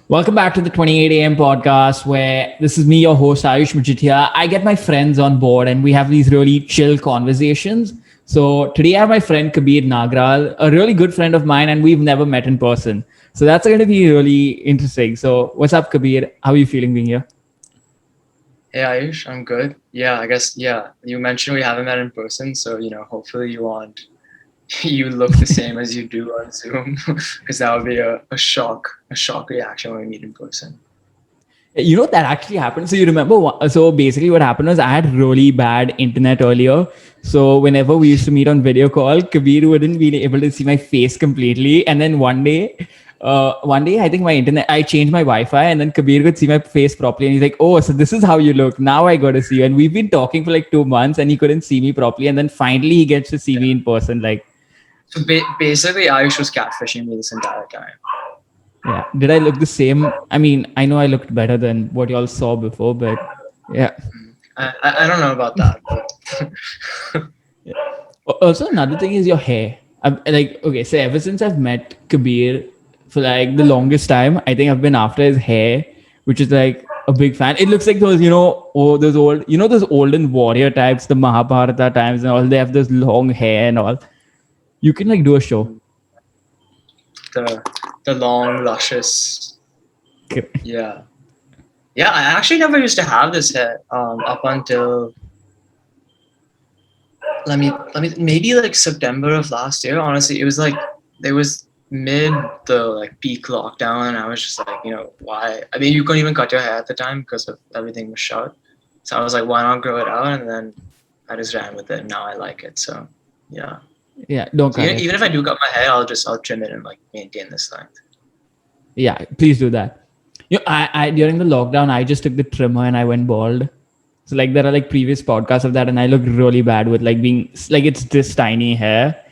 Welcome back to the 28 AM podcast, where this is me, your host, Ayush Majithia. I get my friends on board and we have these really chill conversations. So today I have my friend Kabir Nagral, a really good friend of mine, and we've never met in person. So that's going to be really interesting. So what's up, Kabir? How are you feeling being here? Hey Ayush, I'm good. Yeah, I guess you mentioned we haven't met in person, so hopefully you look the same as you do on Zoom, because that would be a shock reaction when we meet in person. You know that actually happened. So you remember? So basically, what happened was I had really bad internet earlier. So whenever we used to meet on video call, Kabir wouldn't be able to see my face completely. And then one day, I think I changed my Wi-Fi, and then Kabir could see my face properly. And he's like, "Oh, so this is how you look. Now I got to see you." And we've been talking for like 2 months, and he couldn't see me properly. And then finally, he gets to see Yeah. me in person. Like, So basically, Ayush was catfishing me this entire time. yeah, did I look the same? I mean, I know I looked better than what y'all saw before, but yeah. I don't know about that, but Also, another thing is your hair. Like, okay, so ever since I've met Kabir for like the longest time, I think I've been after his hair, which is like a big fan. It looks like those, those old, those olden warrior types, the Mahabharata times and all. They have this long hair and all. You can like do a show. the the long, luscious, Okay. yeah, yeah. I actually never used to have this hair up until let me maybe like September of last year. Honestly, it was like it was mid the like peak lockdown, and I was just like, why? I mean, you couldn't even cut your hair at the time because of everything was shut. So I was like, why not grow it out? And then I just ran with it. And now I like it. So yeah. Yeah, don't So cut it. even if I do cut my hair, I'll trim it and like maintain this length. Yeah, please do that. I during the lockdown, I just took the trimmer and I went bald. So like there are like previous podcasts of that, and I look really bad with like being like it's this tiny hair.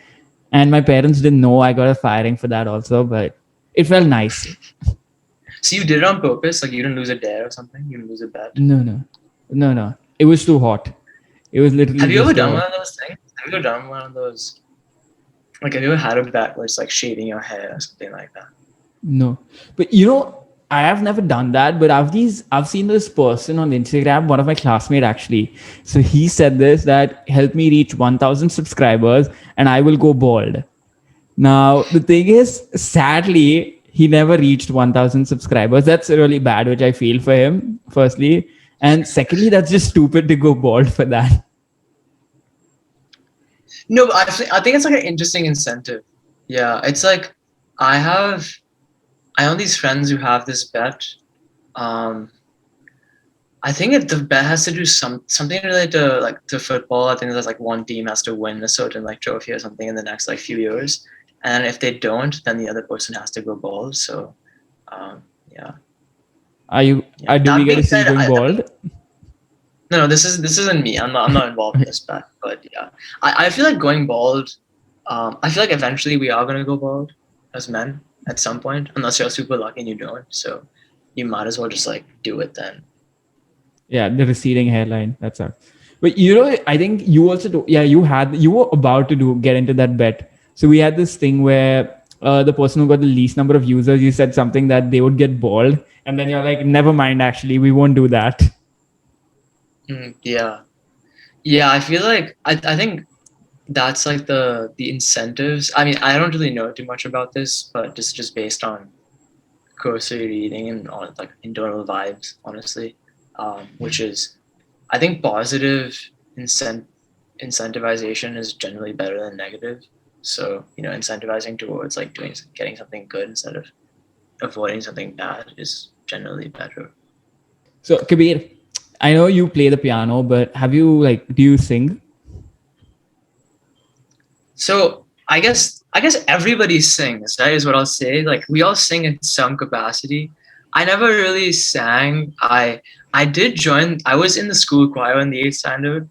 And my parents didn't know I got a firing for that also, but it felt nice. So you did it on purpose? Like you didn't lose a dare or something? You didn't lose a bet? No. It was too hot. It was literally Have you ever just too done one hot. of those things? Have you ever done one of those? Like, have you ever had a bet where it's like shaving your hair or something like that? No, but I have never done that. But I've seen this person on Instagram, one of my classmates actually. So he said this that help me reach 1,000 subscribers, and I will go bald. Now the thing is, sadly, he never reached 1,000 subscribers. That's really bad, which I feel for him. Firstly, and secondly, that's just stupid to go bald for that. No, but I think it's like an interesting incentive. Yeah, it's like I have I know these friends who have this bet. Um, I think the bet has to do something related to like to football. I think there's like one team has to win a certain like trophy or something in the next like few years, and if they don't, then the other person has to go bald. So, yeah, Are you? yeah. Do we That get to being see you said, going I mean, bald? no, this isn't me. I'm not involved in this bet, but yeah, I feel like going bald. I feel like eventually we are gonna go bald as men at some point, unless you're super lucky and you don't. So you might as well just like do it then. Yeah, the receding hairline. That's it. But I think you also do. Yeah, you were about to get into that bet. So we had this thing where the person who got the least number of users, you said something that they would get bald, and then you're like, never mind. Actually, we won't do that. Yeah, yeah. I feel like I think that's like the incentives. I mean, I don't really know too much about this, but just based on cursory reading and on like internal vibes, honestly, which is I think positive incentivization is generally better than negative. So incentivizing towards like getting something good instead of avoiding something bad is generally better. So Kabir, I know you play the piano, but do you sing? So I guess everybody sings, right? Is what I'll say. Like we all sing in some capacity. I never really sang. I did join. I was in the school choir in the eighth standard.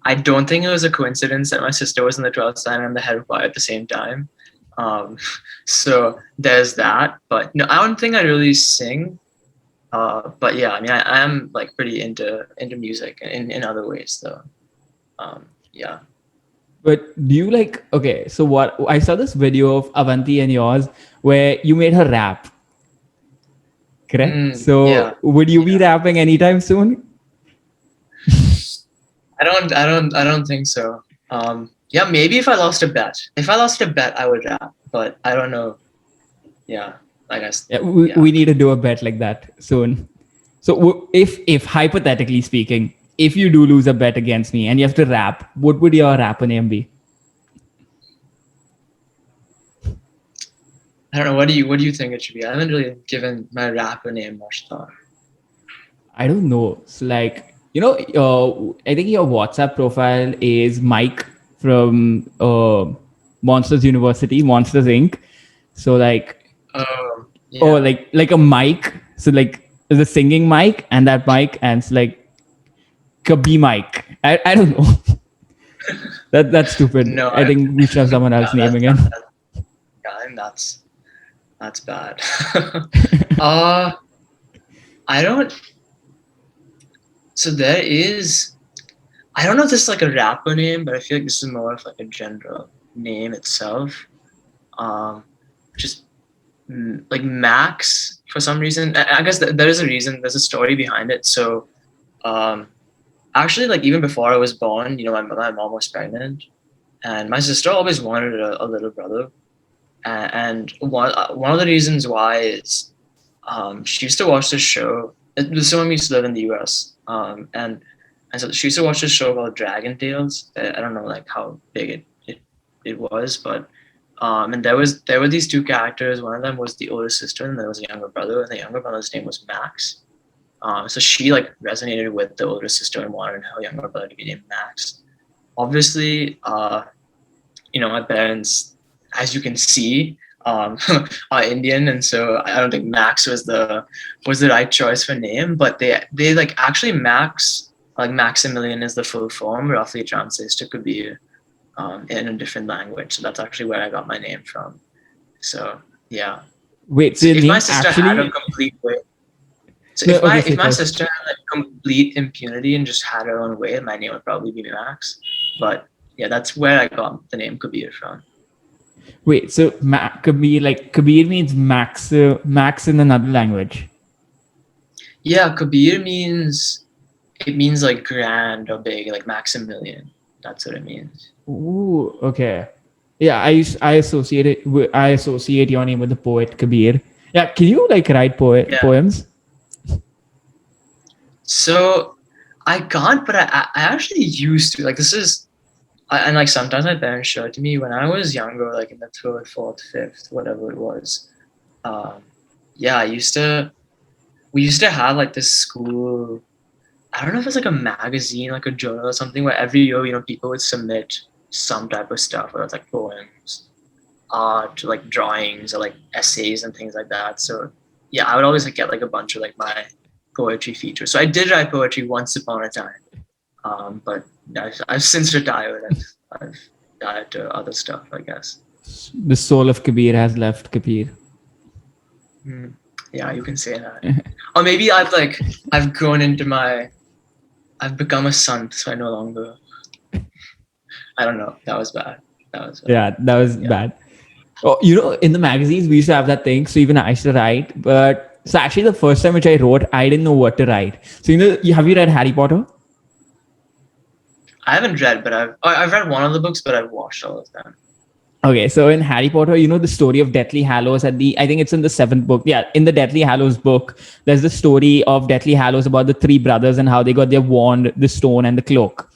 I don't think it was a coincidence that my sister was in the 12th standard and the head choir at the same time. Um, so there's that. But no, I don't think I really sing. But yeah, I mean, I am like pretty into music in other ways though. Yeah. But do you like? Okay, so what I saw this video of Avanti and yours where you made her rap. correct? Yeah. So would you be rapping anytime soon? I don't think so. Yeah, maybe if I lost a bet. If I lost a bet, I would rap, but I don't know. Yeah, I guess. Yeah, we Yeah. need to do a bet like that soon. So if hypothetically speaking, if you do lose a bet against me and you have to rap, what would your rapper name be? I don't know. What do you think it should be? I haven't really given my rapper name much thought. I don't know. So like, I think your WhatsApp profile is Mike from Monsters University, Monsters Inc. So like, oh, Yeah. like a mic. So like the singing mic and that mic, and it's like Kabir mic. I don't know. That's stupid. No, I I, think we should have someone else yeah, name again. yeah, I think that's bad. uh, I don't. So there is. I don't know if this is like a rapper name, but I feel like this is more of like a general name itself. Just like Max for some reason. I guess there is a reason. There's a story behind it. So, um, actually, like even before I was born, my mom was pregnant, and my sister always wanted a little brother. And one of the reasons why is she used to watch this show. This woman used to live in the U.S. And so she used to watch this show called Dragon Tales. I don't know like how big it was, but and there were these two characters. One of them was the older sister, and there was a younger brother, and the younger brother's name was Max. So she like resonated with the older sister and wanted her younger brother to be named Max. Obviously, my parents, as you can see, are Indian, and so I don't think Max was the right choice for name. But they like actually Max, like Maximilian is the full form, roughly translates to Kabir, in a different language. So that's actually where I got my name from. So yeah. Wait, so So your if my name sister had a actually? complete way, so No, okay, if say my first. sister had like complete impunity and just had her own way, my name would probably be Max. But yeah, that's where I got the name Kabir from. Wait, so Kabir, like Kabir means max, max in another language. Yeah, Kabir means it means like grand or big, like Maximilian. That's what it means. Ooh, okay. Yeah, I associate it. I associate your name with the poet Kabir. Yeah, can you like write Yeah. poems? So I can't, but I actually used to. Like this is, and like sometimes my parents showed it to me when I was younger, like in the third, fourth, fifth, whatever it was. Um, yeah, we used to have like this school. I don't know if it's like a magazine, like a journal or something, where every year, people would submit some type of stuff, whether it's like poems, art, like drawings, or like essays and things like that. So yeah, I would always like get like a bunch of like my poetry features. So I did write poetry once upon a time, but I've since retired and I've dived to other stuff, I guess. The soul of Kabir has left Kabir. Mm, yeah, you can say that. Or maybe I've grown into I've become a son, so I no longer. I don't know. That was bad. That was bad. Yeah, that was Yeah. bad. Oh, in the magazines we used to have that thing. So even I used to write, but so actually the first time which I wrote, I didn't know what to write. So have you read Harry Potter? I haven't read, but I've read one of the books, but I've watched all of them. Okay, so in Harry Potter, the story of Deathly Hallows I think it's in the seventh book. Yeah, in the Deathly Hallows book, there's the story of Deathly Hallows about the three brothers and how they got their wand, the stone, and the cloak.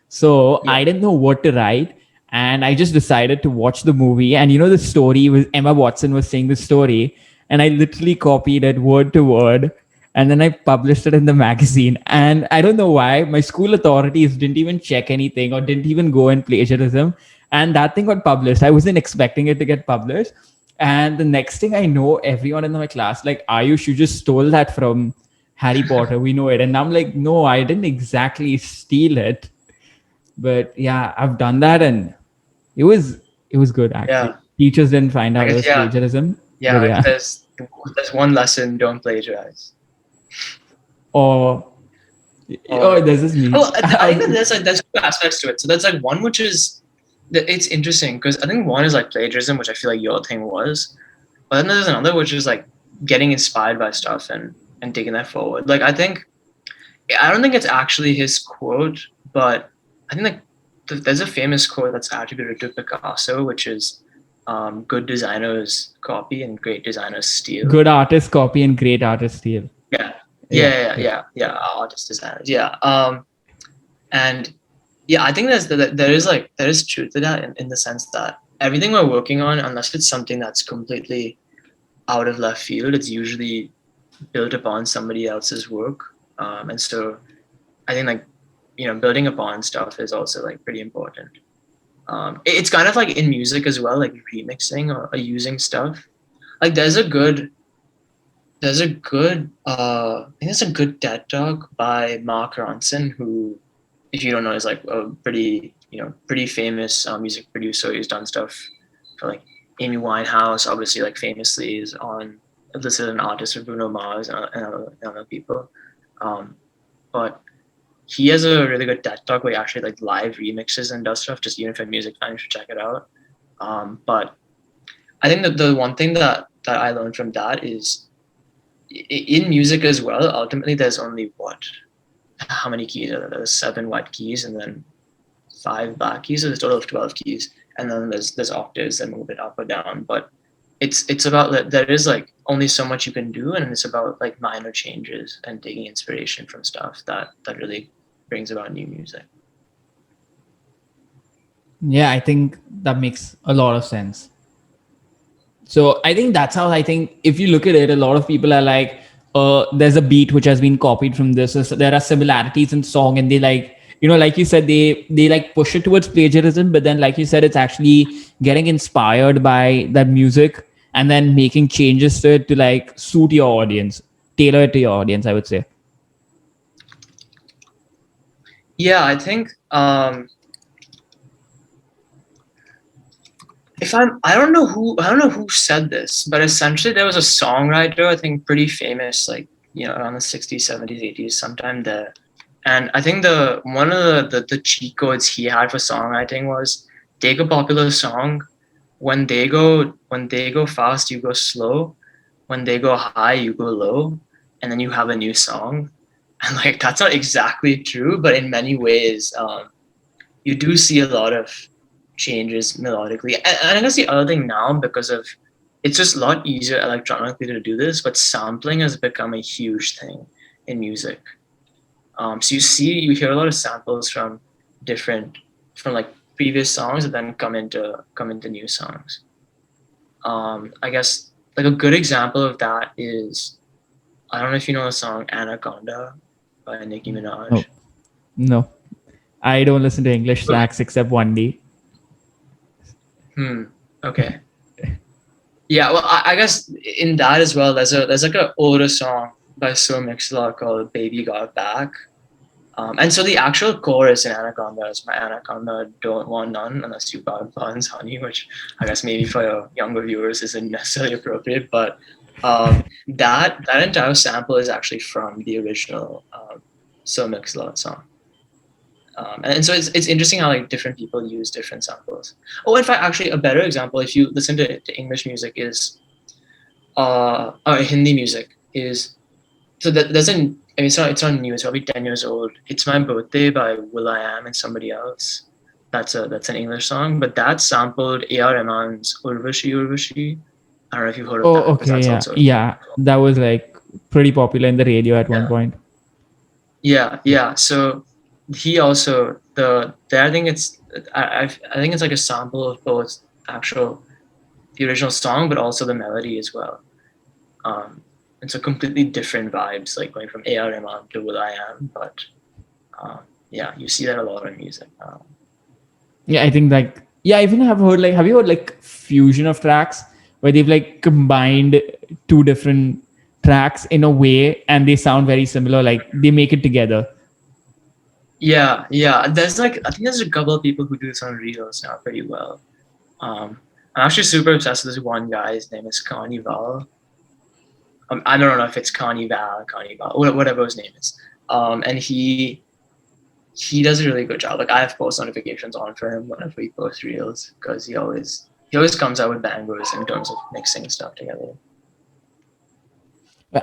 So Yeah. I didn't know what to write. And I just decided to watch the movie. And the story was Emma Watson was saying the story. And I literally copied it word to word. And then I published it in the magazine. And I don't know why my school authorities didn't even check anything or didn't even go in plagiarism. And that thing got published. I wasn't expecting it to get published. And the next thing I know, everyone in my class, like, Ayush, you just stole that from Harry Potter. We know it. And I'm like, no, I didn't exactly steal it. But yeah, I've done that, and it was good actually. Yeah. Teachers didn't find I out it guess was plagiarism. yeah. But yeah. There's one lesson: don't plagiarize. Or there's this meme. Oh, I think there's two aspects to it. So there's like one which is it's interesting because I think one is like plagiarism, which I feel like your thing was, but then there's another which is like getting inspired by stuff and taking that forward. Like I don't think it's actually his quote, but I think like there's a famous quote that's attributed to Picasso, which is good designers copy and great designers steal. Good artists copy and great artists steal. Yeah. Yeah, yeah. Artist designers. Yeah. And yeah, I think there is truth to that in the sense that everything we're working on, unless it's something that's completely out of left field, it's usually built upon somebody else's work. And so I think like, building upon stuff is also like pretty important. It's kind of like in music as well, like remixing or using stuff. Like I think there's a good TED talk by Mark Ronson, who, if you don't know, is like a pretty famous music producer. He's done stuff for like Amy Winehouse, obviously, like famously is on listed an artist with Bruno Mars and other people. But he has a really good TED talk where he actually like live remixes and does stuff. Just even if you're a music fan, you should check it out. But I think that the one thing that I learned from that is in music as well. Ultimately, there's only how many keys are there? There's 7 white keys and then 5 black keys. So there's a total of 12 keys, and then there's octaves that move it up or down. But it's about that there is like only so much you can do, and it's about like minor changes and taking inspiration from stuff that really brings about new music. Yeah, I think that makes a lot of sense. So I think that's how I think if you look at it, a lot of people are like, there's a beat which has been copied from this. So there are similarities in song, and they like, like you said, they like push it towards plagiarism, but then like you said, it's actually getting inspired by that music and then making changes to it to like suit your audience, tailor it to your audience, I would say. Yeah, I think I don't know who said this, but essentially there was a songwriter, I think pretty famous, like, around the 60s, 70s, 80s, sometime there. And I think one of the cheat codes he had for songwriting was take a popular song. When they go fast, you go slow. When they go high, you go low, and then you have a new song. And like that's not exactly true, but in many ways, you do see a lot of changes melodically. And I guess the other thing now, because of it's just a lot easier electronically to do this, but sampling has become a huge thing in music. So you hear a lot of samples from like previous songs that then come into new songs. I guess like a good example of that is, I don't know if you know the song Anaconda by Nicki Minaj. Oh, no, I don't listen to English tracks except 1D. Okay. Yeah, well, I guess in that as well, there's like an older song by Sir Mix-a-Lot called "Baby Got Back," and so the actual chorus in Anaconda is, "My anaconda don't want none unless you got buns, honey," which I guess maybe for your younger viewers isn't necessarily appropriate, but that entire sample is actually from the original Sir Mix-a-Lot song. And so it's interesting how like different people use different samples. Oh, in fact, actually, a better example, if you listen to English music, is or Hindi music is, so that there's it's not new. It's probably 10 years old. "It's My Birthday" by will.i.am and somebody else. That's an English song, but that sampled A.R. Rahman's Urvashi Urvashi. I don't know if you've heard of that. Oh, okay, That's yeah, also yeah, that was like pretty popular in the radio at one point. Yeah. So he also I think it's like a sample of both the original song, but also the melody as well. And so completely different vibes, like going from A.R. Rahman to will.i.am. But yeah, you see that a lot in music now. Yeah, I think like, yeah, I even have you heard like fusion of tracks where they've like combined 2 different tracks in a way and they sound very similar, like they make it together. Yeah. There's I think there's a couple of people who do this on Reels now pretty well. I'm actually super obsessed with this one guy. His name is Carnival. I don't know if it's Carnival, whatever his name is. And he does a really good job. Like I have post notifications on for him whenever he posts Reels, because he always comes out with bangers in terms of mixing stuff together.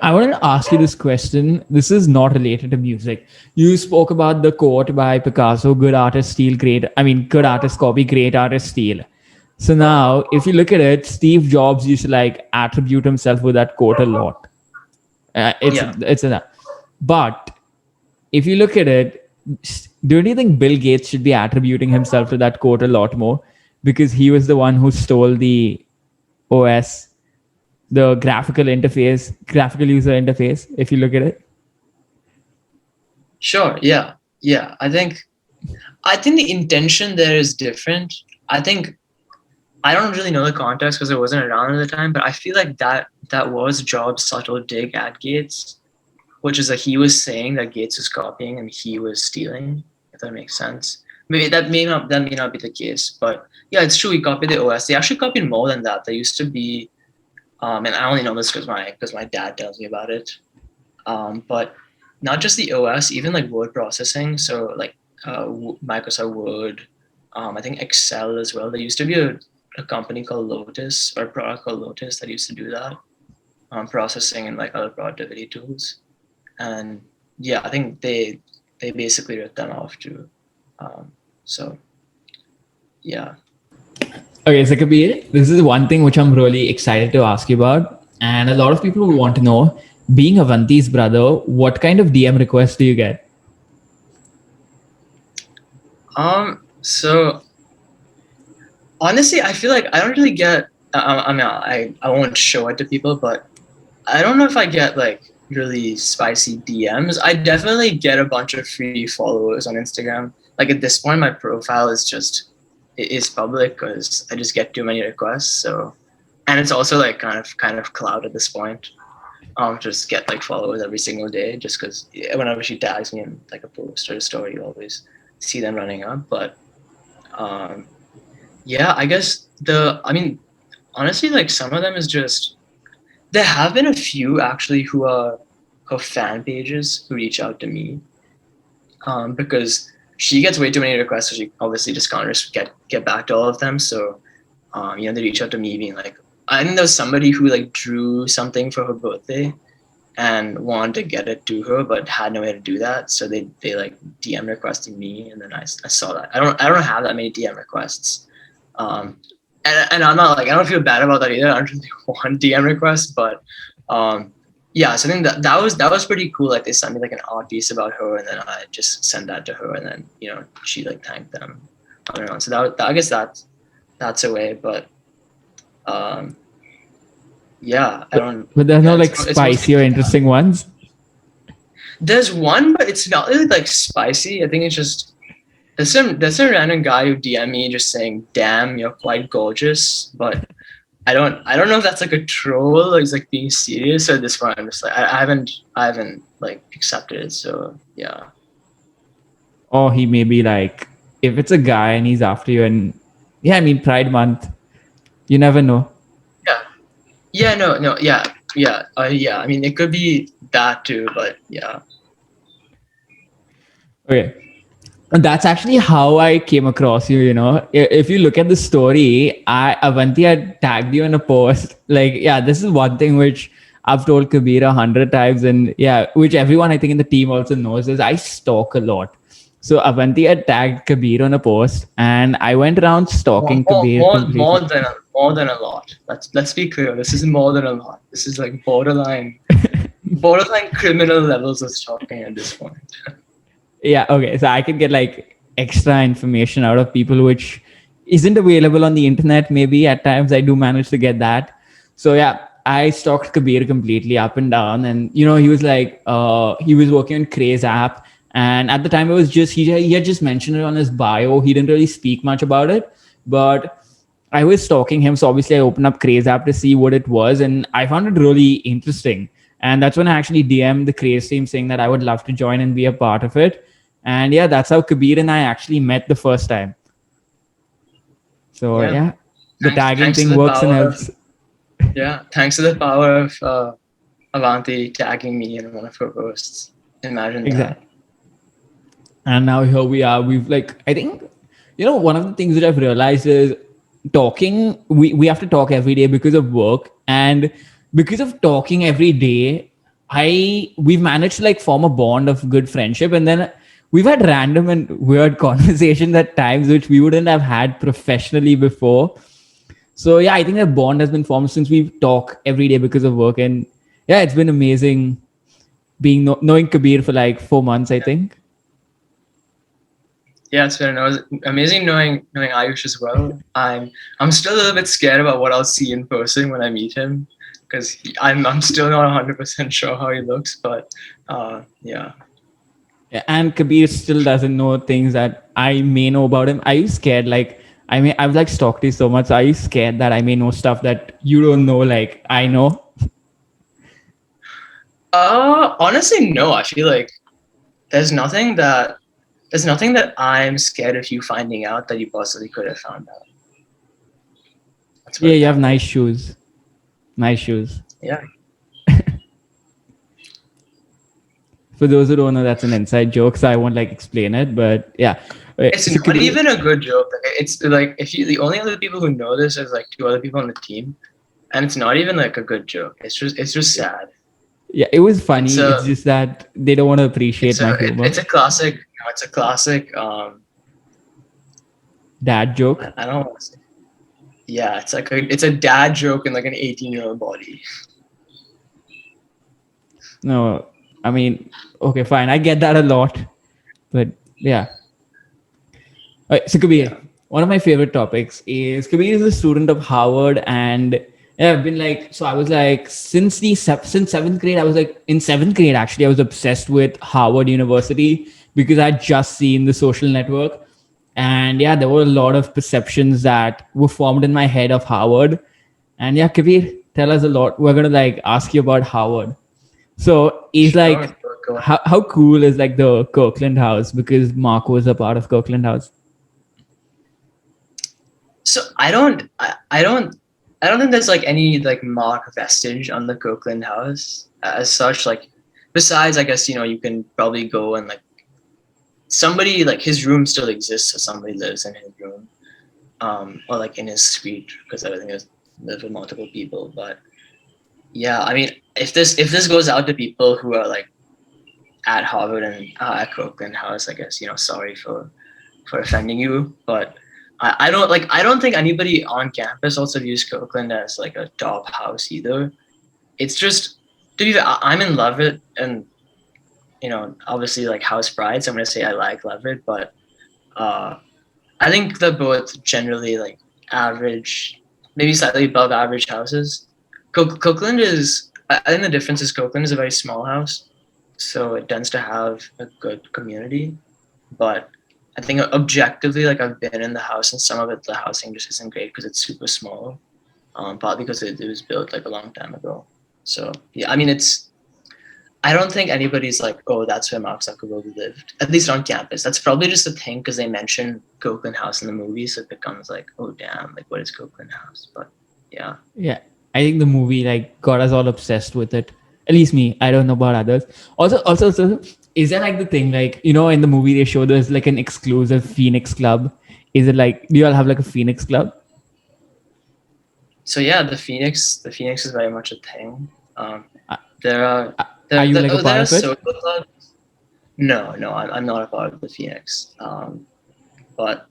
I wanted to ask you this question. This is not related to music. You spoke about the quote by Picasso: "Good artists steal, great. I mean, good artists copy, great artists steal." So now, if you look at it, Steve Jobs used to like attribute himself with that quote a lot. Yeah. It's a, but if you look at it, don't you think Bill Gates should be attributing himself to that quote a lot more because he was the one who stole the OS, the graphical user interface? If you look at it, Sure. Yeah. Yeah. I think the intention there is different. I think I don't really know the context because I wasn't around at the time, but I feel like that was Jobs' subtle dig at Gates, which is that he was saying that Gates was copying and he was stealing. If that makes sense. Maybe that may not be the case, but yeah, it's true. He copied the OS. They actually copied more than that. There used to be, and I only know this because my dad tells me about it. But not just the OS, even like word processing. So like Microsoft Word, I think Excel as well. There used to be a company called Lotus or a product called Lotus that used to do that processing and like other productivity tools. And yeah, I think they basically ripped them off too. So yeah. okay, so Kabir, this is one thing which I'm really excited to ask you about, and a lot of people will want to know. Being Avanti's brother, what kind of DM requests do you get? So honestly, I feel like I don't really get. I mean, I won't show it to people, but I don't know if I get like really spicy DMs. I definitely get a bunch of free followers on Instagram. Like at this point, my profile is public because I just get too many requests. So, and it's also like kind of cloud at this point. Just get like followers every single day, just because whenever she tags me in like a post or a story, you always see them running up. But um, yeah, I guess I mean, honestly, like some of them is just there have been a few actually who are her fan pages who reach out to me because she gets way too many requests, so she obviously just can't just get back to all of them. So they reach out to me being like, I think there was somebody who like drew something for her birthday and wanted to get it to her, but had no way to do that. So they like DM requested me, and then I saw that. I don't have that many DM requests. And I'm not like I don't feel bad about that either. I don't really want DM requests, but yeah. So I think that was pretty cool. Like they sent me like an art piece about her, and then I just sent that to her, and then she like thanked them on her own. So I guess that's a way, but um, yeah, I don't. But there's Yeah, no like it's mostly spicy or interesting ones. there's one, but it's not really like spicy. I think it's just there's some random guy who DM me just saying, "Damn, you're quite gorgeous," but I don't know if that's like a troll or he's like being serious. So at this point, I'm just like I haven't like accepted it. So yeah, Or he may be like, if it's a guy and he's after you, and yeah, I mean, Pride Month, you never know. yeah, yeah, no, yeah. I mean, it could be that too, but yeah, Okay. And that's actually how I came across you. If you look at the story, Avanti had tagged you in a post. Like, yeah, this is one thing which I've told Kabir 100 times, and yeah, which everyone I think in the team also knows is I stalk a lot. So Avanti had tagged Kabir on a post, and I went around more stalking more Kabir more, more completely. than more than a lot. Let's be clear. This is more than a lot. This is like borderline criminal levels of stalking at this point. Yeah, okay. So I could get like extra information out of people which isn't available on the internet. Maybe at times I do manage to get that. So yeah, I stalked Kabir completely up and down, and he was like, he was working on Craze app, and at the time it was just he had just mentioned it on his bio. He didn't really speak much about it, but I was stalking him, so obviously I opened up Craze app to see what it was, and I found it really interesting. And that's when I actually DM'd the Craze team saying that I would love to join and be a part of it. And yeah, that's how Kabir and I actually met the first time. So Yeah, yeah, the thanks tagging thanks to thing the works and power of helps. thanks to the power of Avanti tagging me in one of her posts. Imagine that. Exactly. And now here we are. We've like, I think, one of the things that I've realized is talking. We have to talk every day because of work, and because of talking every day. we've managed to like form a bond of good friendship, and then we've had random and weird conversations at times which we wouldn't have had professionally before. So yeah, I think that bond has been formed since we talk every day because of work, and yeah, it's been amazing knowing Kabir for like 4 months, I think. Yeah, it's been amazing knowing Ayush as well. I'm still a little bit scared about what I'll see in person when I meet him, because I'm still not 100% sure how he looks, but yeah. Yeah, and Kabir still doesn't know things that I may know about him. Are you scared? Like, I've like stalked you so much. So are you scared that I may know stuff that you don't know? Like I know. Honestly, no. I feel like there's nothing that there's nothing that I'm scared of you finding out that you possibly could have found out. Let's put Yeah, it you have that nice way. shoes. Nice shoes. Yeah. For those who don't know, that's an inside joke, so I won't like explain it. But yeah, It's so not Kabir, even a good joke. It's like if you the only other people who know this is like two other people on the team, and it's not even like a good joke. It's just sad. yeah, it was It's funny. It's a just that they don't want to appreciate my humor. it's a classic. It's a classic. Dad joke. I don't want to say. Yeah, it's a dad joke in like an 18-year-old body. No, I mean, okay, fine. I get that a lot, but yeah. So Kabir, Yeah. one of my favorite topics is Kabir is a student of Harvard, and yeah, I've been like, so I was like, since seventh grade, I was like in seventh grade actually, I was obsessed with Harvard University because I'd just seen The Social Network, and yeah, there were a lot of perceptions that were formed in my head of Harvard, and yeah, Kabir, tell us a lot. We're gonna like ask you about Harvard. So he's Sure. like, Go ahead. how cool is like the Kirkland House, because Mark was a part of Kirkland House. So I don't think there's like any like mark vestige on the Copeland house as such. Like besides, I guess you can probably go and like somebody like his room still exists, so somebody lives in his room, or like in his suite because I think there's live with multiple people. But yeah, I mean, if this goes out to people who are like at Harvard and at Copeland House, I guess sorry for offending you, but I don't think anybody on campus also views Copeland as like a top house either. It's just to be fair, I'm in Levitt, and obviously like house pride, so I'm gonna say I like Levitt, but uh, I think they're both generally like average, maybe slightly above average houses. Copeland is, I think the difference is Copeland is a very small house, so it tends to have a good community, but I think objectively, like I've been in the house, and some of it, the housing just isn't great because it's super small. Partly because it was built like a long time ago. So yeah, I mean, I don't think anybody's like, oh, that's where Mark Zuckerberg lived, at least on campus. That's probably just a thing because they mention Copeland House in the movie, so it becomes like, oh damn, like what is Copeland House? But yeah. Yeah, I think the movie like got us all obsessed with it. At least me. I don't know about others. Also, is there like the thing like in the movie they show there's like an exclusive Phoenix Club? Is it like, do you all have like a Phoenix Club? So yeah, the Phoenix is very much a thing. Uh, There are are you like a part there are of it? social clubs. No, I'm not a part of the Phoenix. But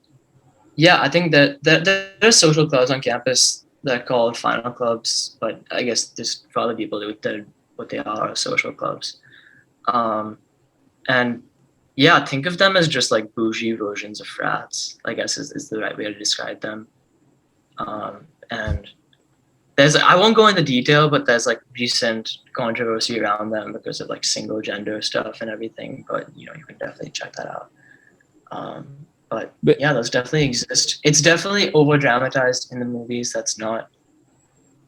yeah, I think that there are social clubs on campus that are called final clubs, but I guess just for other people, what they are social clubs. Um, and yeah, think of them as just like bougie versions of frats, I guess is the right way to describe them. And I won't go into detail, but there's like recent controversy around them because of like single gender stuff and everything. But you can definitely check that out. But But yeah, those definitely exist. It's definitely over dramatized in the movies. That's not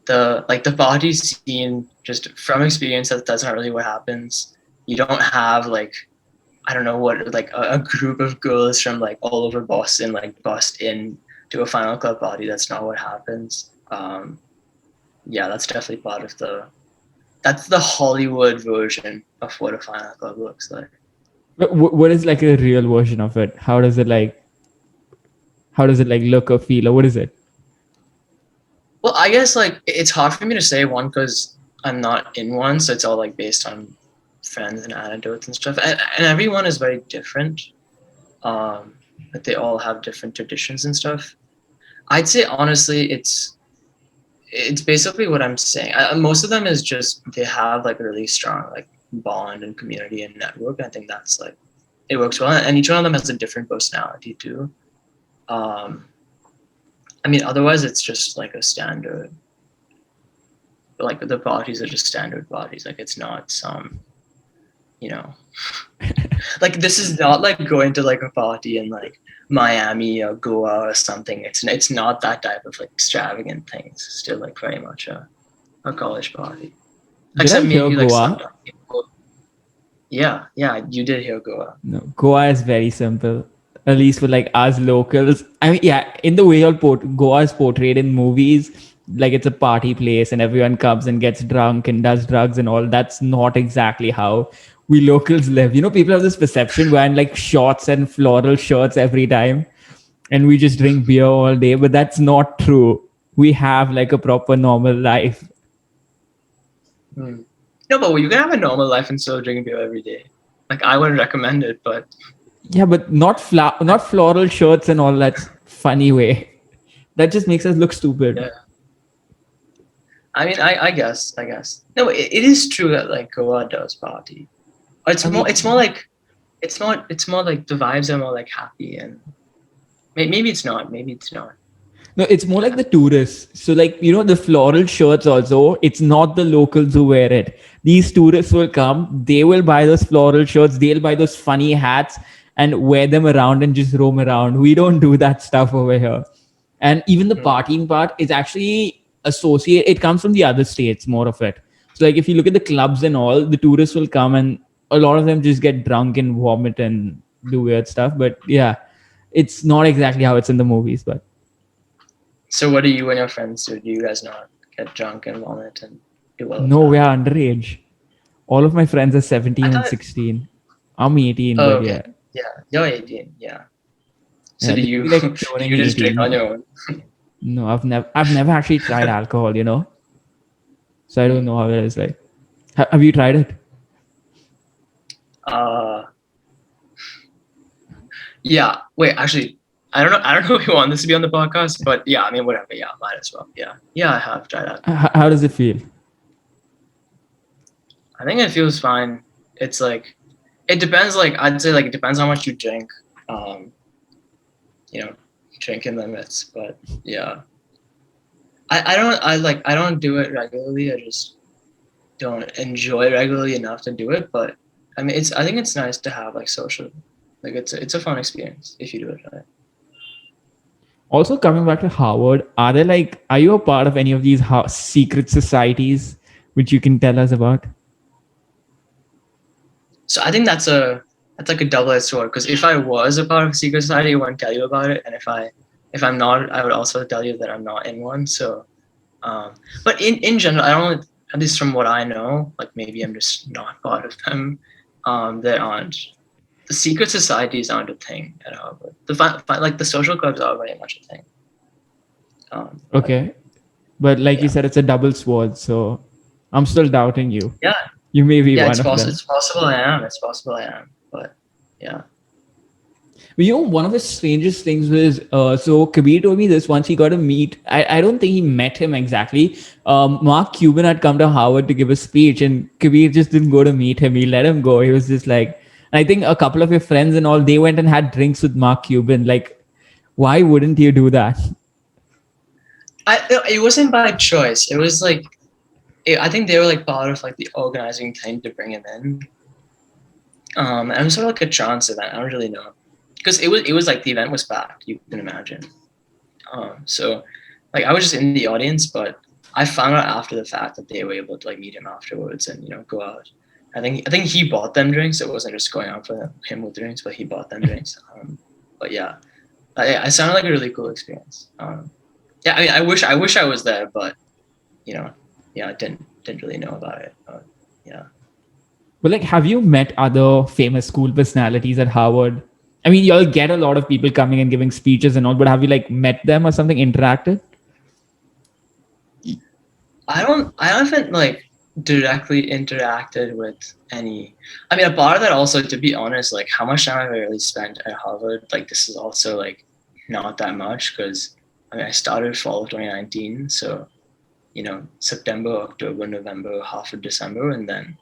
the party scene. Just from experience, that's not really what happens. You don't have like I don't know what like a group of girls from like all over Boston like bust in to a final club party. That's not what happens. Yeah, that's definitely part of that's the Hollywood version of what a final club looks like. what is like a real version of it? How does it like look or feel, or what is it? Well, I guess like it's hard for me to say one because I'm not in one, so it's all like based on friends and anecdotes and stuff. And everyone is very different. But they all have different traditions and stuff. I'd say honestly, it's basically what I'm saying. Most of them is just they have like a really strong like bond and community and network. I think that's like it works well, and each one of them has a different personality too. Um, I mean, otherwise it's just like a standard. Like the parties are just standard parties. Like it's not some, you know, like this is not like going to like a party in like Miami or Goa or something. It's not that type of like extravagant thing. It's still like very much a college party. Did I Except hear maybe like Goa? sometimes people. Yeah, yeah, you did hear Goa. No, Goa is very simple. At least for like us locals. I mean, yeah, in the way Goa is portrayed in movies, like it's a party place and everyone comes and gets drunk and does drugs and all. That's not exactly how we locals live. You know, people have this perception wearing like shorts and floral shirts every time, and we just drink beer all day. But that's not true. We have like a proper normal life. Hmm. No, but you can have a normal life and still drink beer every day. Like I wouldn't recommend it, but Yeah, but not floral shirts and all that funny way. That just makes us look stupid. yeah. I mean, I guess. No, it is true that like Goa does party. Or I mean, it's more like, it's more like the vibes are more like happy and maybe it's not. no, it's more like Yeah. the tourists. So, like, you know, the floral shirts also, it's not the locals who wear it. These tourists will come, they will buy those floral shirts, they'll buy those funny hats and wear them around and just roam around. We don't do that stuff over here. And even the Hmm. partying part is actually it comes from the other states, more of it. So, like, if you look at the clubs and all, the tourists will come and a lot of them just get drunk and vomit and do weird stuff. But yeah, it's not exactly how it's in the movies, but So what do you and your friends do? Do you guys not get drunk and vomit and do all of no, we that? are underage. All of my friends are I 17 and thought. 16. I'm 18, Oh, but okay. yeah. Yeah, you're 18. Yeah. So Yeah, do this you will be like do turning you just drink 18. on your own? No, I've never actually tried alcohol, you know? So I don't Hmm. know how it is like. Have you tried it? Uh, yeah. Wait, actually, I don't know. I don't know if you want this to be on the podcast, but yeah, I mean, whatever. Yeah, might as well. Yeah, yeah, I have tried alcohol. How does it feel? I think it feels fine. It's like it depends. Like I'd say, like it depends how much you drink. Um, you know, drinking limits. But yeah, I don't do it regularly. I just don't enjoy regularly enough to do it. But I mean, I think it's nice to have like social. Like it's a fun experience if you do it right. Also, coming back to Harvard, are you a part of any of these secret societies which you can tell us about? So I think that's like a double-edged sword because if I was a part of a secret society, I wouldn't tell you about it, and if I'm not, I would also tell you that I'm not in one. So, but in general, I don't at least from what I know, like maybe I'm just not part of them. There aren't the secret societies aren't a thing at Harvard. Like the social clubs are very much a thing. But Okay. But like you yeah, said, it's a double sword. So I'm still doubting you. yeah, You may be yeah. one of them. It's possible I am. It's possible I am. But yeah. But you know, one of the strangest things was so Kabir told me this once he got to meet. I don't think he met him exactly. Mark Cuban had come to Harvard to give a speech, and Kabir just didn't go to meet him. He let him go. He was just like, I think a couple of your friends and all, they went and had drinks with Mark Cuban. Like, why wouldn't you do that? It wasn't by choice. It was like I think they were like part of like the organizing thing to bring him in. And it was sort of like a chance event. I don't really know because it was like the event was packed. You can imagine. So like I was just in the audience, but I found out after the fact that they were able to like meet him afterwards and go out. I think he bought them drinks. It wasn't just going out for him with drinks, but he bought them drinks. But yeah, I sounded like a really cool experience. Yeah, I mean, I wish I was there, but yeah, I didn't really know about it. Yeah. But like, have you met other famous school personalities at Harvard? I mean, you'll get a lot of people coming and giving speeches and all, but have you like met them or something, interacted? I haven't like directly interacted with any. I mean, a part of that also, to be honest, like how much time have I really spent at Harvard? Like this is also like not that much because I mean I started fall of 2019, so September, October, November, half of December, and then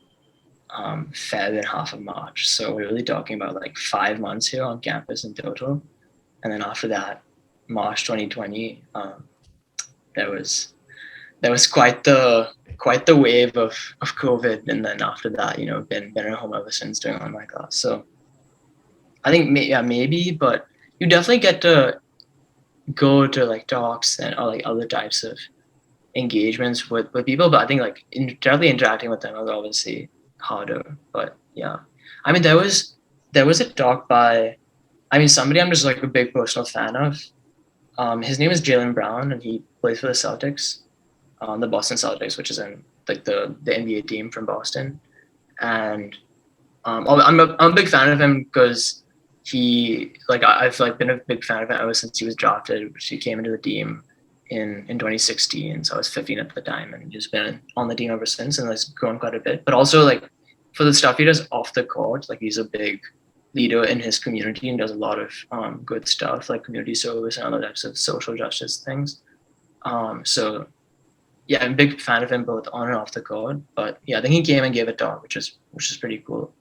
Feb and half of March. So we're really talking about like 5 months here on campus in total, and then after that, March 2020, there was quite the wave of COVID, and then after that, been at home ever since doing online class. So I think maybe, but you definitely get to go to like talks and or like other types of engagements with people, but I think like directly interacting with them is obviously harder. But yeah, I mean there was a talk by somebody I'm just like a big personal fan of. His name is Jaylen Brown, and he plays for the Celtics, the Boston Celtics, which is in like the NBA team from Boston. And I'm a big fan of him because I've like been a big fan of him ever since he was drafted. He came into the team in 2016, so I was 15 at the time, and he's been on the team ever since, and has grown quite a bit. But also like for the stuff he does off the court, like he's a big leader in his community and does a lot of good stuff like community service and other types of social justice things. So yeah, I'm a big fan of him both on and off the court. But yeah, I think he came and gave a talk, which is pretty cool.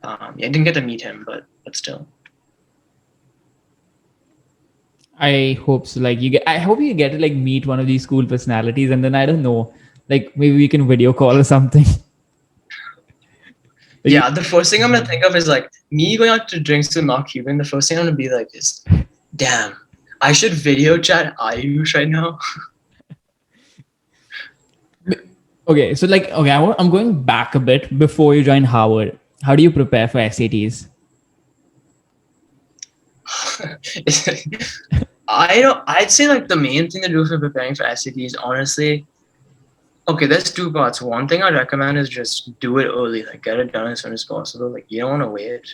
Yeah, I didn't get to meet him, but still. I hope so. Like I hope you get to like meet one of these cool personalities, and then I don't know, like maybe we can video call or something. Yeah, the first thing I'm gonna think of is like me going out to drinks with Mark Cuban. The first thing I'm gonna be like is, damn, I should video chat Ayush right now. Okay, so like, okay, I'm going back a bit before you joined Harvard. How do you prepare for SATs? I'd say like the main thing to do for preparing for SATs, honestly. Okay, there's two parts. One thing I'd recommend is just do it early, like get it done as soon as possible. Like you don't want to wait.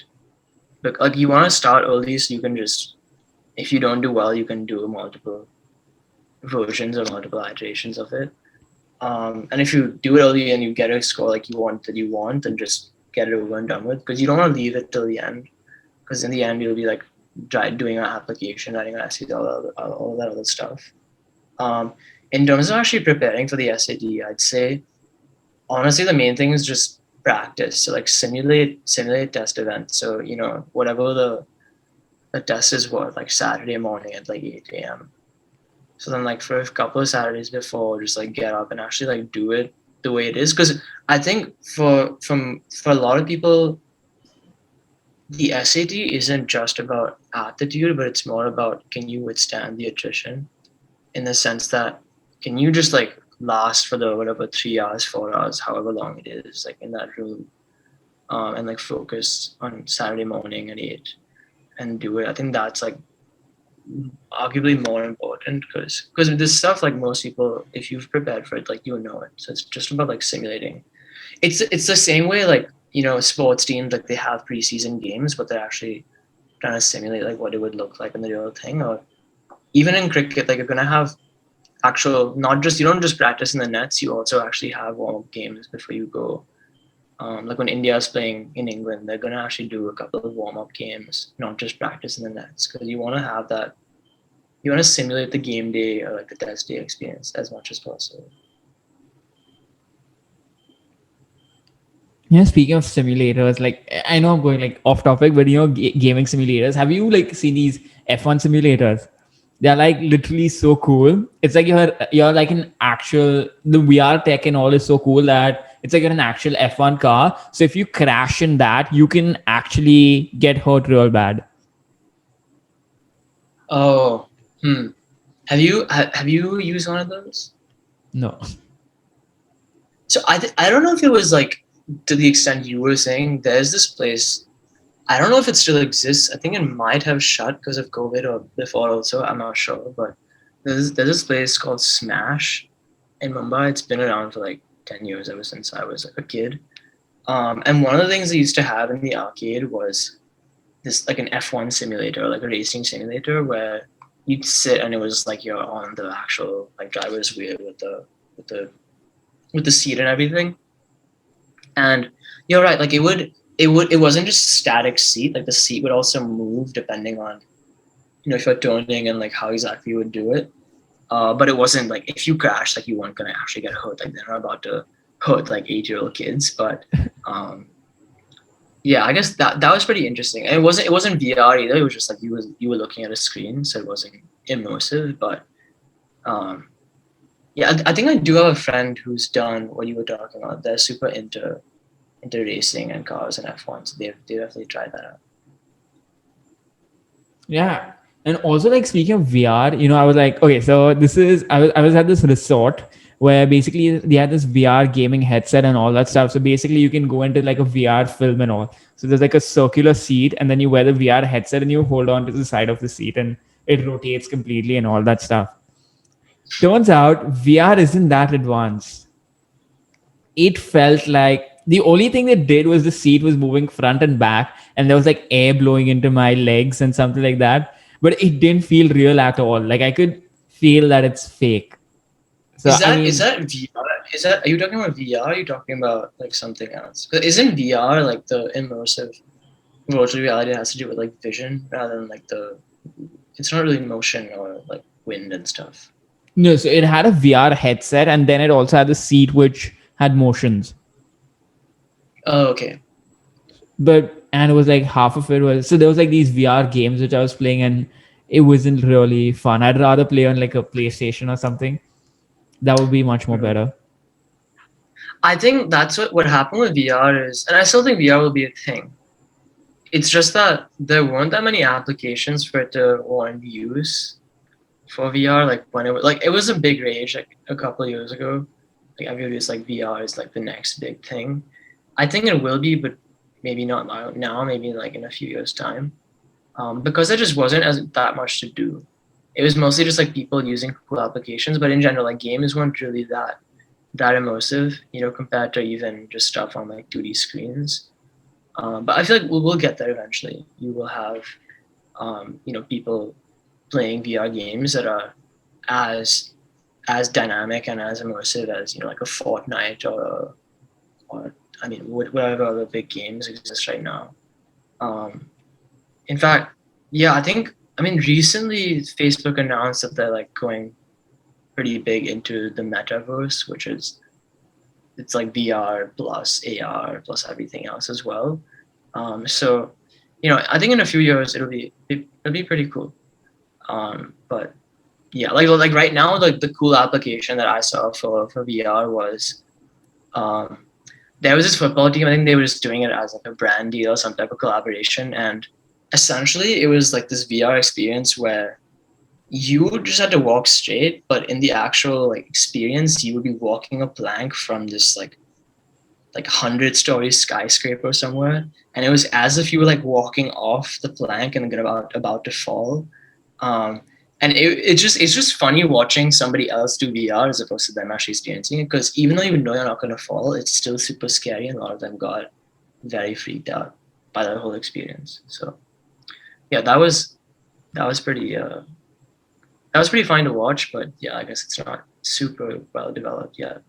Like you want to start early so you can just, if you don't do well, you can do multiple versions or multiple iterations of it. And if you do it early and you get a score like you want, then just get it over and done with. Because you don't want to leave it till the end. Because in the end, you'll be like doing an application, writing an essay, all that other stuff. In terms of actually preparing for the SAT, I'd say honestly the main thing is just practice. So like simulate test events. So whatever the test is worth, like Saturday morning at like 8 a.m. So then like for a couple of Saturdays before, just like get up and actually like do it the way it is. Because I think for a lot of people, the SAT isn't just about aptitude, but it's more about can you withstand the attrition, in the sense that can you just like last for the whatever 3 hours, 4 hours, however long it is, like in that room, and like focus on Saturday morning at 8 and do it. I think that's like arguably more important because with this stuff, like most people, if you've prepared for it, like you know it. So it's just about like simulating. It's the same way like sports teams, like they have preseason games, but they're actually trying to simulate like what it would look like in the real thing. Or even in cricket, like you're gonna have actual, not just, you don't just practice in the nets, you also actually have warm-up games before you go. Like when India is playing in England, they're gonna actually do a couple of warm-up games, not just practice in the nets, because you want to have that. You want to simulate the game day or like the test day experience as much as possible. Speaking of simulators, like I know I'm going like off topic, but gaming simulators. Have you like seen these F1 simulators? They're like literally so cool. It's like you're like an actual, the VR tech and all is so cool that it's like you're an actual F1 car. So if you crash in that, you can actually get hurt real bad. Oh, have you used one of those? No. So I don't know if it was like to the extent you were saying. There's this place. I don't know if it still exists. I think it might have shut because of COVID or before also. I'm not sure. But there's this place called Smash in Mumbai. It's been around for like 10 years, ever since I was like a kid. And one of the things they used to have in the arcade was this like an F1 simulator, like a racing simulator, where you'd sit and it was like you're on the actual like driver's wheel with the seat and everything. And you're right, like it wasn't just static seat. Like the seat would also move depending on, if you're turning and like how exactly you would do it. But it wasn't like if you crash, like you weren't gonna actually get hurt. Like they're not about to hurt like 8-year-old kids. But um, yeah, I guess that was pretty interesting. And it wasn't VR either. It was just like you were looking at a screen, so it wasn't immersive. But um, yeah, I think I do have a friend who's done what you were talking about. They're super into racing and cars and F1, so they definitely tried that out. Yeah. And also, like, speaking of VR, I was like, okay, so I was at this resort where basically they had this VR gaming headset and all that stuff. So basically you can go into like a VR film and all. So there's like a circular seat, and then you wear the VR headset and you hold on to the side of the seat, and it rotates completely and all that stuff. Turns out VR isn't that advanced. It felt like the only thing they did was the seat was moving front and back, and there was like air blowing into my legs and something like that. But it didn't feel real at all. Like I could feel that it's fake. So I Is mean, that VR? Are you talking about VR? Or are you talking about like something else? 'Cause isn't VR like the immersive virtual reality has to do with like vision rather than like it's not really motion or like wind and stuff. no. So it had a VR headset, and then it also had the seat which had motions. Oh, okay. But and it was like half of it was, so there was like these VR games which I was playing, and it wasn't really fun. I'd rather play on like a PlayStation or something. That would be much more Mhm. better. I think that's what happened with VR is, and I still think VR will be a thing. It's just that there weren't that many applications for it to warrant use for VR. Like when it was a big rage like a couple of years ago. Like everybody was like VR is like the next big thing. I think it will be, but maybe not now. Maybe like in a few years' time, because there just wasn't as that much to do. It was mostly just like people using cool applications, but in general, like games weren't really that immersive, compared to even just stuff on like 2D screens. But I feel like we'll get there eventually. You will have, people playing VR games that are as as dynamic and as immersive as like a Fortnite or I mean whatever other big games exist right now. Um, in fact, yeah, I mean recently Facebook announced that they're like going pretty big into the metaverse, which is it's like VR plus AR plus everything else as well. So, I think in a few years it'll be pretty cool. But yeah, like right now, like the cool application that I saw for VR was um, there was this football team. I think they were just doing it as like a brand deal, some type of collaboration, and essentially it was like this VR experience where you just had to walk straight, but in the actual like experience, you would be walking a plank from this like 100-story skyscraper somewhere, and it was as if you were like walking off the plank and about to fall. Um, and it's just funny watching somebody else do VR as opposed to them actually experiencing it, because even though you know you're not going to fall, it's still super scary, and a lot of them got very freaked out by that whole experience. So yeah, that was pretty that was pretty fun to watch, but yeah, I guess it's not super well developed yet.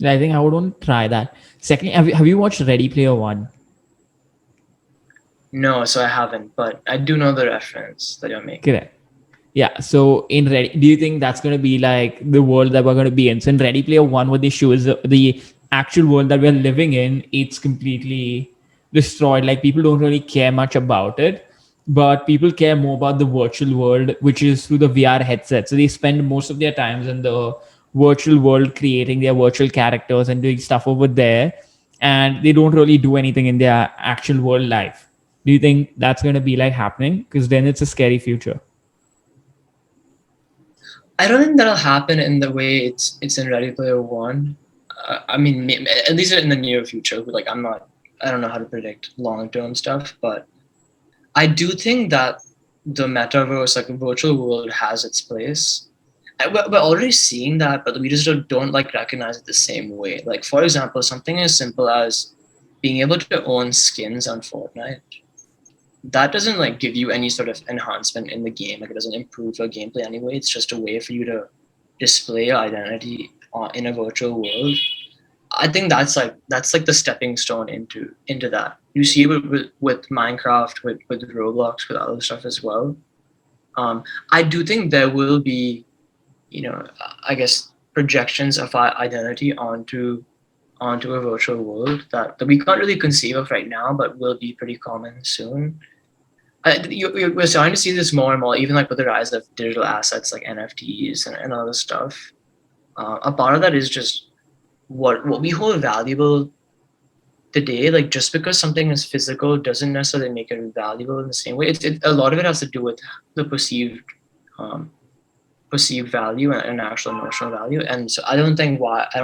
I think I would want to try that. Secondly, have you watched Ready Player One? No, so I haven't, but I do know the reference that you're making. Correct. Yeah. So in Ready, do you think that's going to be like the world that we're going to be in? So in Ready Player One, what they show is the actual world that we're living in. It's completely destroyed. Like people don't really care much about it, but people care more about the virtual world, which is through the VR headset. So they spend most of their times in the virtual world creating their virtual characters and doing stuff over there, and they don't really do anything in their actual world life. Do you think that's going to be like happening? Because then it's a scary future. I don't think that'll happen in the way it's in Ready Player One. I mean, at least in the near future. Like, I don't know how to predict long term stuff, but I do think that the metaverse, like a virtual world, has its place. We're already seeing that, but we just don't like recognize it the same way. Like, for example, something as simple as being able to own skins on Fortnite, that doesn't like give you any sort of enhancement in the game. Like it doesn't improve your gameplay anyway. It's just a way for you to display your identity in a virtual world. I think that's like the stepping stone into that. You see it with Minecraft, with Roblox, with other stuff as well. I do think there will be, I guess, projections of our identity onto a virtual world that we can't really conceive of right now, but will be pretty common soon. We're starting to see this more and more, even like with the rise of digital assets like NFTs and other stuff. A part of that is just what we hold valuable today. Like just because something is physical doesn't necessarily make it valuable in the same way. A lot of it has to do with the um, perceived value and actual emotional value. And so I don't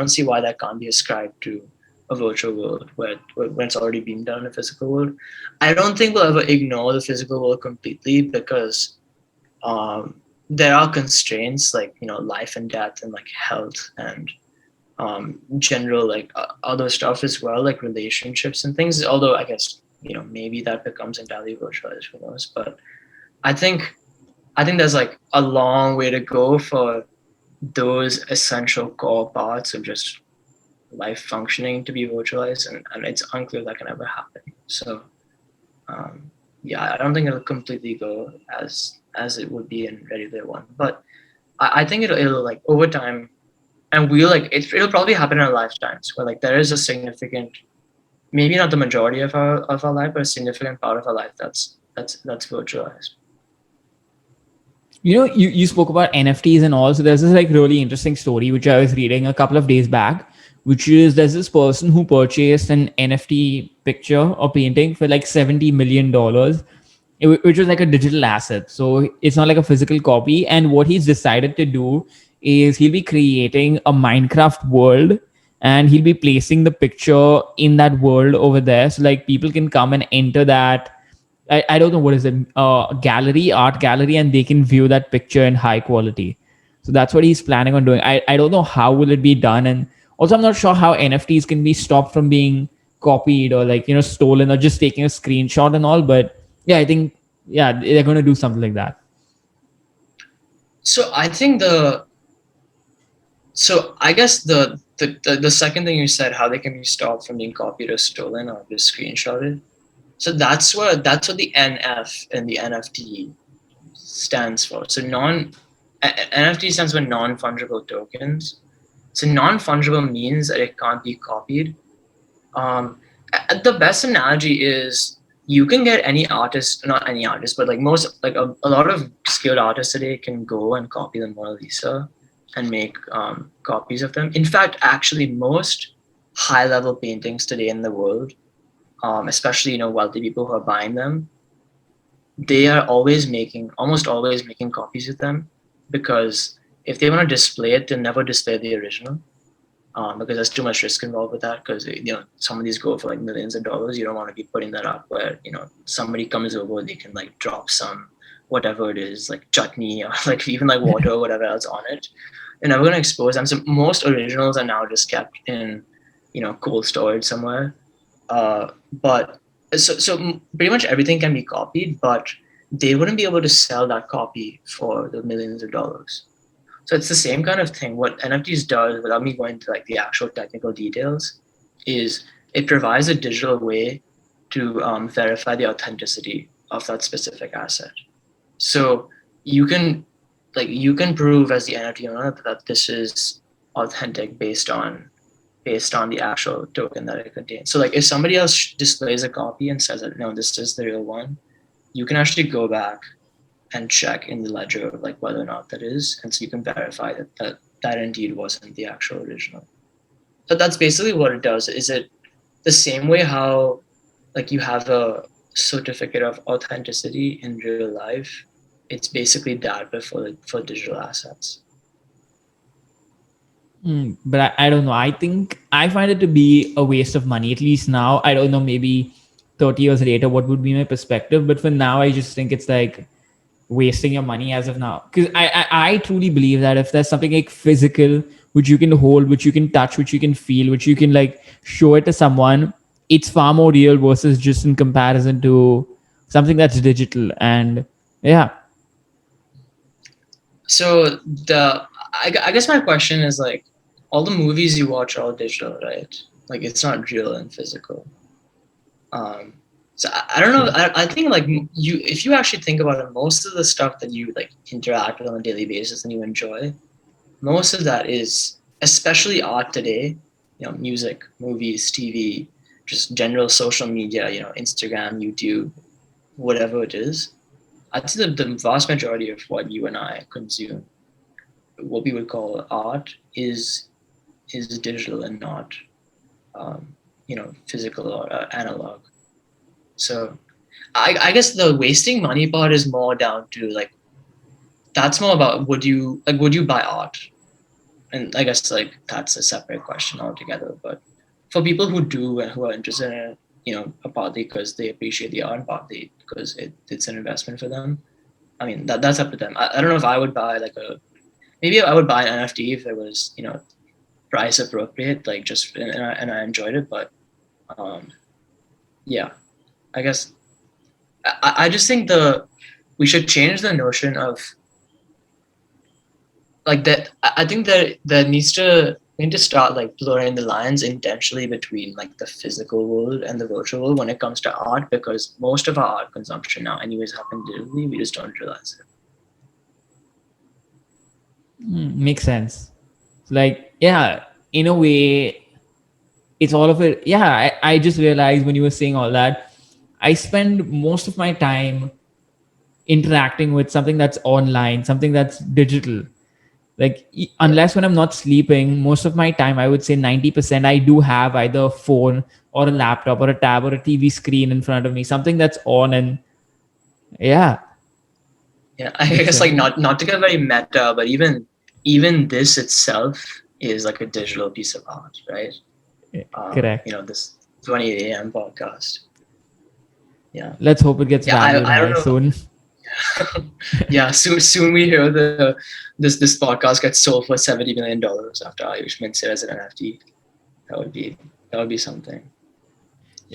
see why that can't be ascribed to a virtual world when it's already been done in a physical world. I don't think we'll ever ignore the physical world completely because there are constraints like life and death and like health and general like other stuff as well, like relationships and things. Although I guess maybe that becomes entirely virtualized, who knows? But I think I think there's like a long way to go for those essential core parts of just life functioning to be virtualized, and it's unclear that can ever happen. So um, yeah, I don't think it'll completely go as it would be in Ready Player One, but I think it'll like over time, and it'll probably happen in our lifetimes where like there is a significant, maybe not the majority of our life, but a significant part of our life that's virtualized. You spoke about NFTs and all. So there's this like really interesting story which I was reading a couple of days back, which is there's this person who purchased an NFT picture or painting for like $70 million, which was like a digital asset. So it's not like a physical copy. And what he's decided to do is he'll be creating a Minecraft world, and he'll be placing the picture in that world over there. So like people can come and enter that. I don't know what is it, art gallery, and they can view that picture in high quality. So that's what he's planning on doing. I don't know how will it be done, and also I'm not sure how NFTs can be stopped from being copied or like stolen or just taking a screenshot and all. But yeah, I think yeah they're going to do something like that. So I think so I guess the second thing you said, how they can be stopped from being copied or stolen or just screenshotted. So that's what the NF and the NFT stands for. So NFT stands for non-fungible tokens. So non-fungible means that it can't be copied. The best analogy is you can get any artist, not any artist, but like most, like a lot of skilled artists today can go and copy the Mona Lisa and make copies of them. In fact, actually, most high-level paintings today in the world, especially wealthy people who are buying them, they are almost always making copies of them, because if they want to display it, they'll never display the original, because there's too much risk involved with that. Because some of these go for like millions of dollars. You don't want to be putting that up where somebody comes over, they can like drop some whatever it is, like chutney or like even like water or whatever else on it. You're never going to expose them. So most originals are now just kept in cold storage somewhere. But so pretty much everything can be copied, but they wouldn't be able to sell that copy for the millions of dollars. So it's the same kind of thing. What NFTs does, without me going into like the actual technical details, is it provides a digital way to verify the authenticity of that specific asset. So you can prove as the NFT owner that this is authentic based on the actual token that it contains. So like if somebody else displays a copy and says that no, this is the real one, you can actually go back and check in the ledger of like whether or not that is, and so you can verify that indeed wasn't the actual original. So that's basically what it does. Is it the same way how like you have a certificate of authenticity in real life? It's basically that, but for digital assets. But I don't know. I think I find it to be a waste of money. At least now, I don't know. Maybe 30 years later, what would be my perspective? But for now, I just think it's like wasting your money as of now. Because I truly believe that if there's something like physical, which you can hold, which you can touch, which you can feel, which you can like show it to someone, it's far more real versus just in comparison to something that's digital. And yeah. So I guess my question is like, all the movies you watch are all digital, right? Like it's not real and physical. Um, so I don't know. True. I think like you, if you actually think about it, most of the stuff that you like interact with on a daily basis and you enjoy, most of that is, especially art today, you know, music, movies, TV, just general social media, you know, Instagram, YouTube, whatever it is. I'd say the vast majority of what you and I consume, what we would call art, is digital and not, you know, physical or analog. So I guess the wasting money part is more down to like, that's more about would you buy art? And I guess like that's a separate question altogether. But for people who do and who are interested in it, you know, partly because they appreciate the art, partly because it's an investment for them. I mean, that's up to them. I don't know if I would buy like maybe I would buy an NFT if it was, you know, price appropriate, like just and I enjoyed it. But um, yeah, I guess I just think we should change the notion of like that. I think that we need to start like blurring the lines intentionally between like the physical world and the virtual world when it comes to art, because most of our art consumption now anyways happen digitally. We just don't realize it. Makes sense. Like, yeah, in a way, it's all of it. Yeah, I just realized when you were saying all that, I spend most of my time interacting with something that's online, something that's digital. Like, Yeah, unless when I'm not sleeping, most of my time, I would say 90%, I do have either a phone or a laptop or a tab or a TV screen in front of me, something that's on. And yeah, yeah. I makes guess like sense. not to get very meta, but even this itself is like a digital piece of art, right? Yeah, correct. You know, this 28 a.m. podcast. Yeah, Let's hope it gets yeah. valued I don't high know. soon. Yeah, soon we hear this podcast gets sold for $70 million after Ayush mints it as an NFT. That would be that would be something.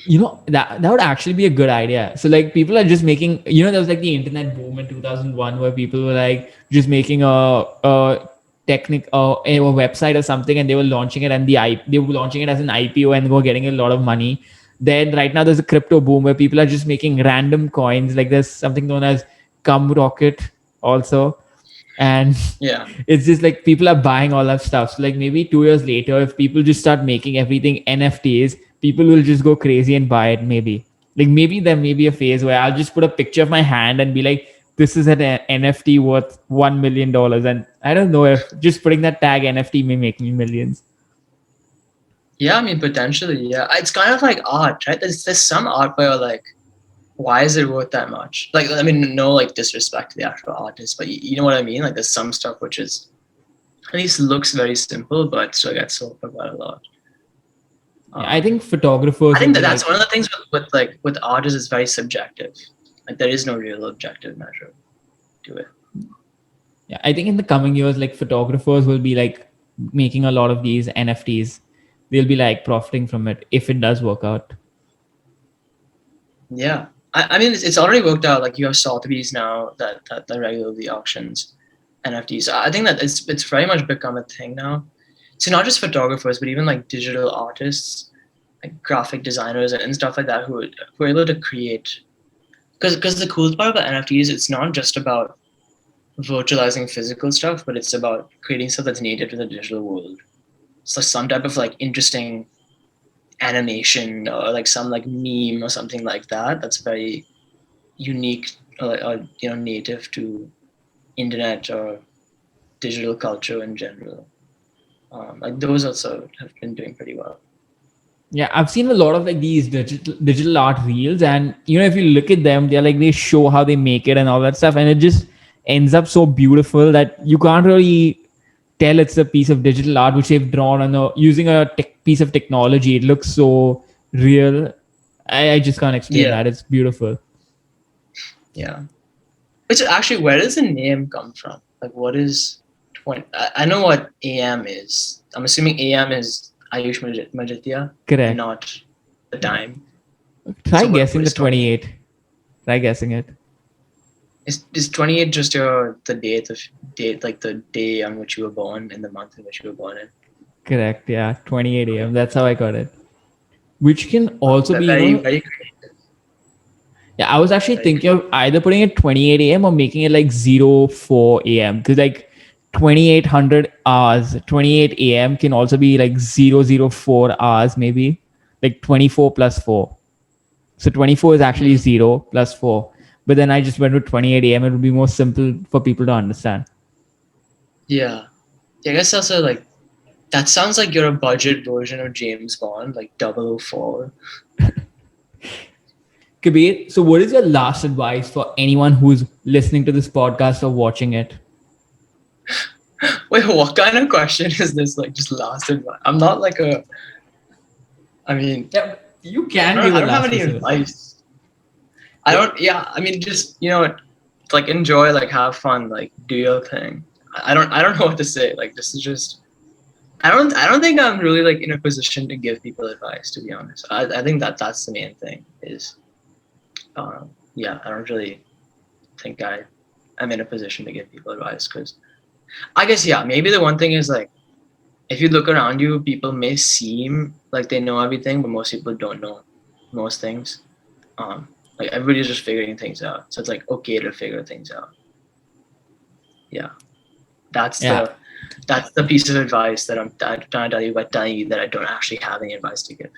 That would actually be a good idea. So like people are just making, there was like the internet boom in 2001 where people were like just making a a website or something, and they were launching it, and they were launching it as an IPO and were getting a lot of money. Then right now there's a crypto boom where people are just making random coins. Like there's something known as cum rocket also, and Yeah, it's just like people are buying all that stuff. So like maybe 2 years later, if people just start making everything NFTs, people will just go crazy and buy it. Maybe there may be a phase where I'll just put a picture of my hand and be like, this is an NFT worth $1 million, and I don't know if just putting that tag NFT may make me millions. yeah. I mean, potentially, yeah. It's kind of like art, right? There's some art where you're like, why is it worth that much? Like, I mean, no like disrespect to the actual artist, but you know what I mean. Like, there's some stuff which is at least looks very simple, but still gets sold for quite a lot. Yeah, I Um, think I photographers will think be that's like, one of the things with art is it's very subjective. Like there is no real objective measure to it. yeah, I think in the coming years, like photographers will be like making a lot of these NFTs. They'll be like profiting from it if it does work out. Yeah, I mean it's already worked out. Like you have Sotheby's now that regularly auctions NFTs. I think that it's very much become a thing now. So not just photographers, but even like digital artists, like graphic designers and stuff like that who are able to create. Because the cool part about NFTs, it's not just about virtualizing physical stuff, but it's about creating stuff that's native to the digital world. So some type of like interesting animation or like some like meme or something like that that's very unique or you know native to internet or digital culture in general. Like those also have been doing pretty well. Yeah, I've seen a lot of like these digital art reels, and if you look at them, they're like they show how they make it and all that stuff, and it just ends up so beautiful that you can't really tell it's a piece of digital art which they've drawn on using a piece of technology. It looks so real. I just can't explain Yeah, that. It's beautiful. yeah. Which actually, where does the name come from? Like, what is 20? I know what AM is. I'm assuming AM is Ayush Majithia and Correct. not the Yeah. time. Try So what guessing the is 28? 28. Try guessing it. Is 28 just the date like the day on which you were born and the month in which you were born in? Correct. Yeah. 28 a.m. That's how I got it. Which can also be, Very, very creative. yeah, I was actually Very thinking creative. of either putting it 28 a.m. or making it like 04 a.m. Because like 2800 hours, 28 a.m. can also be like 004 hours, maybe like 24 plus 4. So 24 is actually Mm, 0 plus 4. But then I just went with 28 a.m. It would be more simple for people to understand. yeah. Yeah, I guess also like that sounds like you're a budget version of James Bond, like 004. Kabir, so what is your last advice for anyone who's listening to this podcast or watching it? Wait, what kind of question is this? Like just last advice? I'm not like a. I mean, Yeah, you can I don't. give I a don't have last any piece of it. advice. I don't. Yeah. I mean, just like enjoy, like have fun, like do your thing. I don't. I don't know what to say. Like this is just. I don't. I don't think I'm really like in a position to give people advice. To be honest, I think that that's the main thing. Is yeah. I don't really think I'm in a position to give people advice because I guess yeah. Maybe the one thing is like if you look around you, people may seem like they know everything, but most people don't know most things. Like everybody's just figuring things out, so it's like okay to figure things out. Yeah, that's Yeah, the that's the piece of advice that I'm trying to tell you by telling you that I don't actually have any advice to give.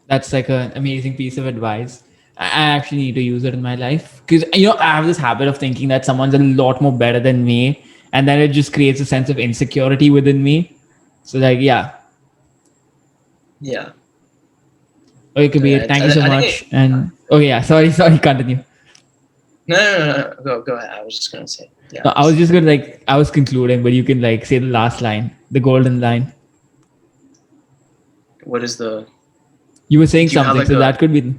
that's like an amazing piece of advice. I actually need to use it in my life because I have this habit of thinking that someone's a lot more better than me, and then it just creates a sense of insecurity within me. So like, yeah, Yeah, okay, Kabir, yeah. thank you so I think much. And oh yeah, sorry, sorry, continue. no. Go ahead. I was just gonna say yeah. No, I was just gonna like I was concluding, but you can like say the last line, the golden line. What is the? You were saying Do you have something, like so a? that could be.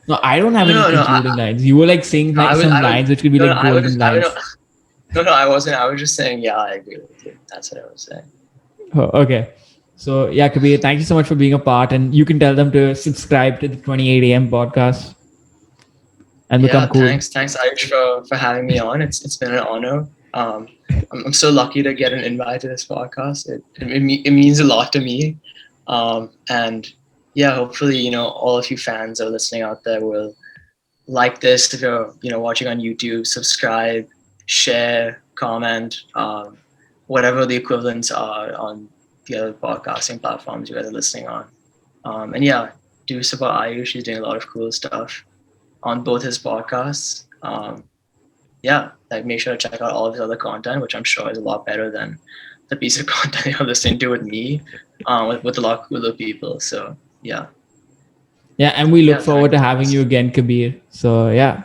No, I don't have any No. concluding lines. You were like saying like some I was. lines which could be No, no. like I was golden just. I lines. don't. No, I wasn't. I was just saying yeah. I agree with you. That's what I was saying. Oh, okay. So yeah, Kabir, thank you so much for being a part, and you can tell them to subscribe to the 28 a.m. podcast and become Yeah, cool. thanks, Ayush, for having me on. It's been an honor. I'm so lucky to get an invite to this podcast. It means a lot to me. And yeah, hopefully, all of you fans that are listening out there will like this. If you're, watching on YouTube, subscribe, share, comment, whatever the equivalents are on the other podcasting platforms you guys are listening on. And yeah, do support Ayush. She's doing a lot of cool stuff on both his podcasts. Yeah, like make sure to check out all of his other content, which I'm sure is a lot better than the piece of content you're listening to with me, with a lot cooler people. So yeah, Yeah, and we look yeah, forward to having you thanks. again, Kabir. So yeah,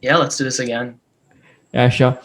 Yeah, let's do this again. yeah, sure.